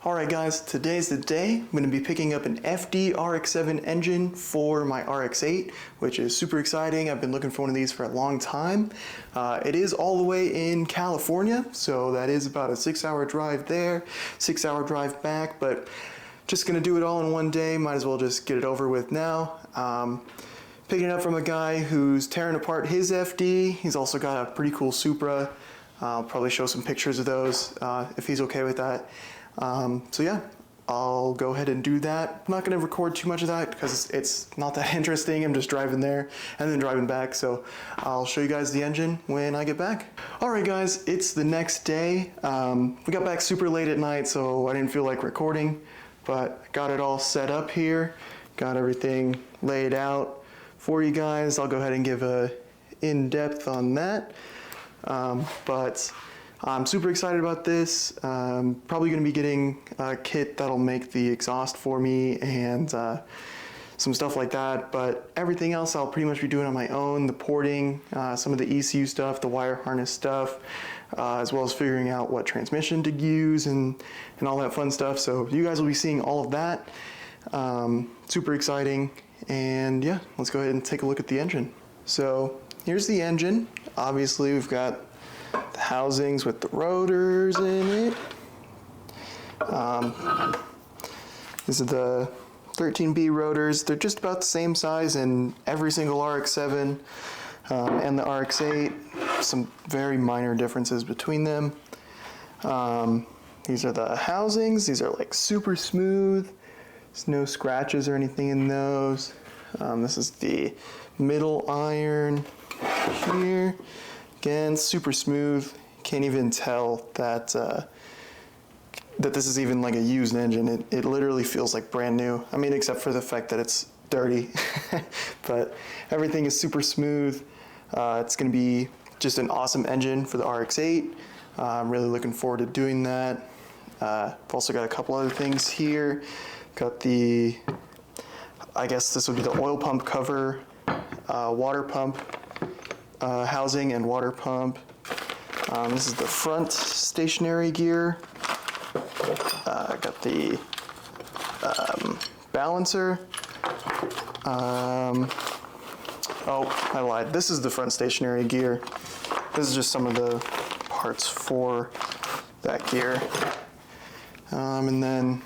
Alright guys, today's the day. I'm going to be picking up an FD RX-7 engine for my RX-8, which is super exciting. I've been looking for one of these for a long time. It is all the way in California, so that is about a 6-hour drive there, 6-hour drive back, but just going to do it all in one day. Might as well just get it over with now. Picking it up from a guy who's tearing apart his FD. He's also got a pretty cool Supra. I'll probably show some pictures of those if he's okay with that. So yeah, I'll go ahead and do that. I'm not going to record too much of that because it's not that interesting. I'm just driving there and then driving back. So I'll show you guys the engine when I get back. Alright guys, it's the next day. We got back super late at night, so I didn't feel like recording, but got it all set up here. Got everything laid out for you guys. I'll go ahead and give a in-depth on that. But I'm super excited about this. Probably going to be getting a kit that'll make the exhaust for me and some stuff like that, but everything else I'll pretty much be doing on my own. The porting, some of the ECU stuff, the wire harness stuff, as well as figuring out what transmission to use and all that fun stuff. So you guys will be seeing all of that. Super exciting, and yeah, let's go ahead and take a look at the engine. So here's the engine. Obviously we've got the housings with the rotors in it. These are the 13B rotors. They're just about the same size in every single RX-7 and the RX-8. Some very minor differences between them. These are the housings. These are like super smooth. There's no scratches or anything in those. This is the middle iron here. Again, super smooth. Can't even tell that that this is even like a used engine. It literally feels like brand new. I mean, except for the fact that it's dirty. But everything is super smooth. It's going to be just an awesome engine for the RX-8. I'm really looking forward to doing that. I've also got a couple other things here. Got the, I guess this would be the oil pump cover, water pump housing and water pump. This is the front stationary gear. Got the balancer. Oh, I lied. This is the front stationary gear. This is just some of the parts for that gear. And then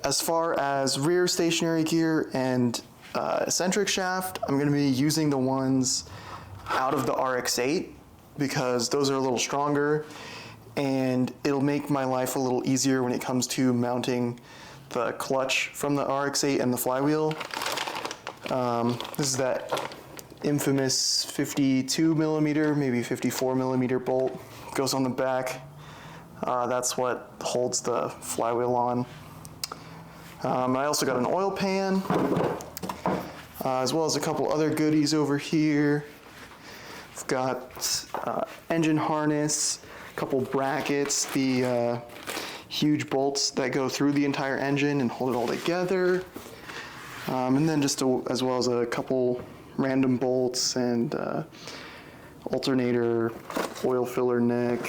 as far as rear stationary gear and eccentric shaft, I'm going to be using the ones out of the RX-8 because those are a little stronger and it'll make my life a little easier when it comes to mounting the clutch from the RX-8 and the flywheel. This is that infamous 52 millimeter, maybe 54 millimeter bolt. Goes on the back. That's what holds the flywheel on. I also got an oil pan, as well as a couple other goodies over here. I've got engine harness, a couple brackets, the huge bolts that go through the entire engine and hold it all together. And then just as well as a couple random bolts and alternator, oil filler neck,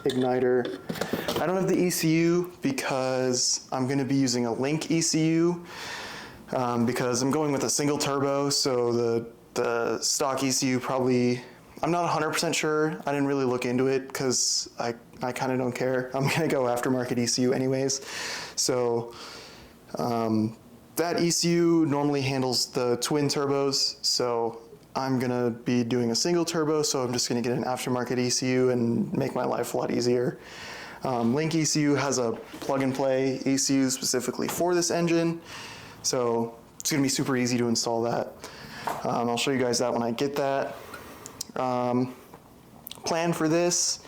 igniter. I don't have the ECU because I'm going to be using a link ECU because I'm going with a single turbo, so the stock ECU probably, I'm not 100% sure. I didn't really look into it because I kind of don't care. I'm going to go aftermarket ECU anyways. So that ECU normally handles the twin turbos, so I'm going to be doing a single turbo, so I'm just going to get an aftermarket ECU and make my life a lot easier. Link ECU has a plug-and-play ECU specifically for this engine, so it's going to be super easy to install that. I'll show you guys that when I get that. Plan for this,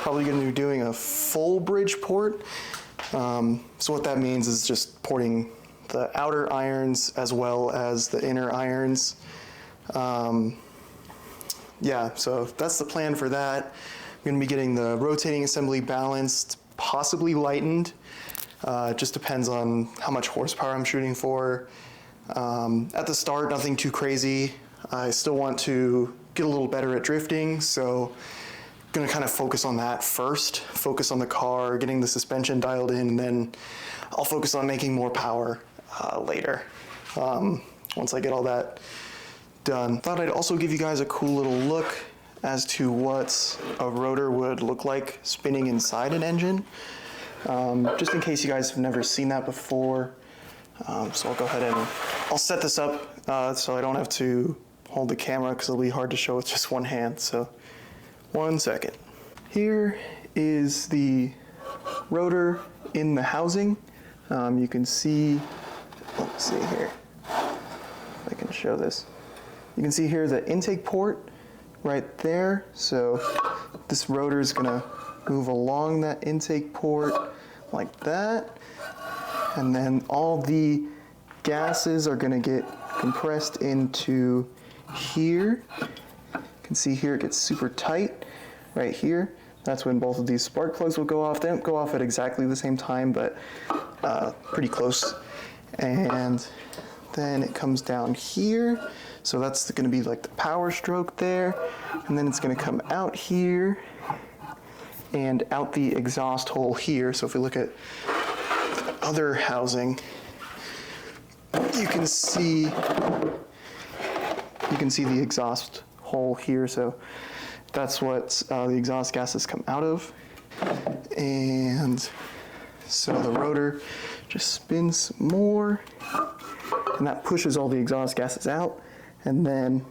probably going to be doing a full bridge port. So what that means is just porting the outer irons as well as the inner irons. Yeah, so that's the plan for that. I'm going to be getting the rotating assembly balanced, possibly lightened. It just depends on how much horsepower I'm shooting for. At the start, nothing too crazy. I still want to get a little better at drifting, so gonna kind of focus on that first, focus on the car, getting the suspension dialed in, and then I'll focus on making more power later, once I get all that done. Thought I'd also give you guys a cool little look as to what a rotor would look like spinning inside an engine, just in case you guys have never seen that before. So I'll go ahead and I'll set this up so I don't have to hold the camera because it'll be hard to show with just one hand. So 1 second. Here is the rotor in the housing. You can see, let's see here, if I can show this. You can see here the intake port right there. So this rotor is gonna move along that intake port like that. And then all the gases are gonna get compressed into here. You can see here it gets super tight right here. That's when both of these spark plugs will go off. They don't go off at exactly the same time, but pretty close. And then it comes down here. So that's gonna be like the power stroke there. And then it's gonna come out here and out the exhaust hole here. So if we look at the other housing, you can see the exhaust hole here. So that's what the exhaust gases come out of. And so the rotor just spins more, and that pushes all the exhaust gases out. And then,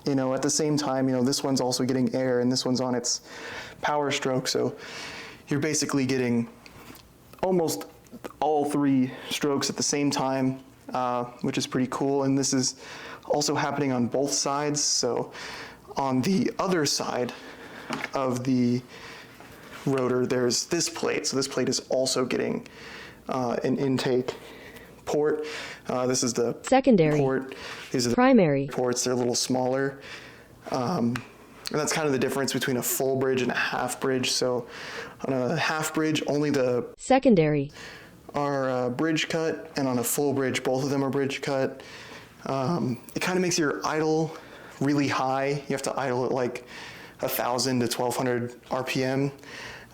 at the same time, this one's also getting air and this one's on its power stroke. So you're basically getting almost all 3 strokes at the same time, which is pretty cool. And this is also happening on both sides. So on the other side of the rotor, there's this plate. So this plate is also getting an intake port. This is the secondary port. These are the primary ports. They're a little smaller. And that's kind of the difference between a full bridge and a half bridge. So on a half bridge, only the secondary are bridge cut, and on a full bridge, both of them are bridge cut. It kind of makes your idle really high. You have to idle at like 1,000 to 1,200 RPM,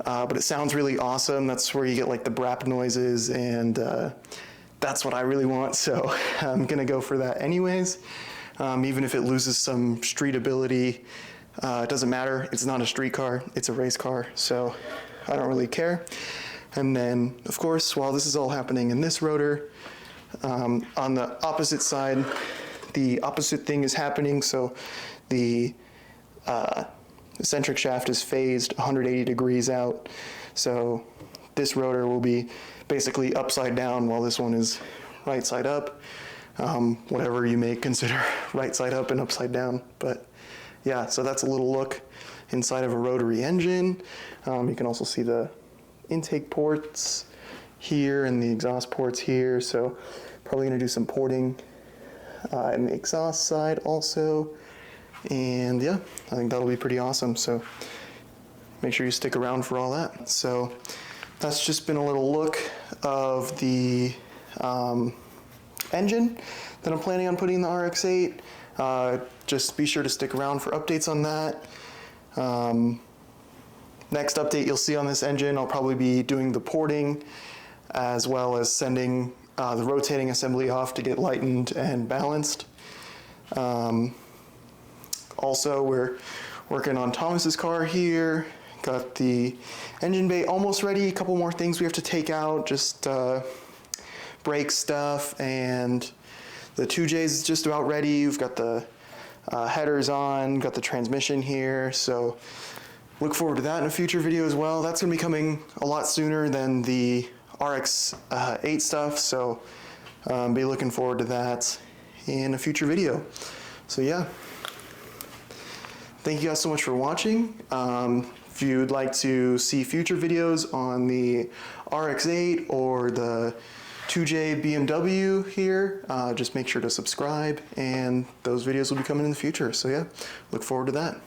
but it sounds really awesome. That's where you get like the Brap noises, and that's what I really want. So I'm gonna go for that anyways. Even if it loses some street ability, it doesn't matter. It's not a street car, it's a race car. So I don't really care. And then of course, while this is all happening in this rotor, on the opposite side, the opposite thing is happening. So the eccentric shaft is phased 180 degrees out. So this rotor will be basically upside down while this one is right side up. Whatever you may consider right side up and upside down. But yeah, so that's a little look inside of a rotary engine. You can also see the intake ports here and the exhaust ports here. So probably gonna do some porting in the exhaust side also. And yeah, I think that'll be pretty awesome. So make sure you stick around for all that. So that's just been a little look of the engine that I'm planning on putting in the RX-8. Just be sure to stick around for updates on that. Next update you'll see on this engine, I'll probably be doing the porting as well as sending the rotating assembly off to get lightened and balanced. Also, we're working on Thomas's car here. Got the engine bay almost ready. A couple more things we have to take out, just brake stuff, and the 2Js is just about ready. We've got the headers on, got the transmission here, so look forward to that in a future video as well. That's gonna be coming a lot sooner than the RX-8 stuff, so be looking forward to that in a future video. So yeah, thank you guys so much for watching. If you'd like to see future videos on the RX-8 or the 2J BMW here, just make sure to subscribe, and those videos will be coming in the future. So yeah, look forward to that.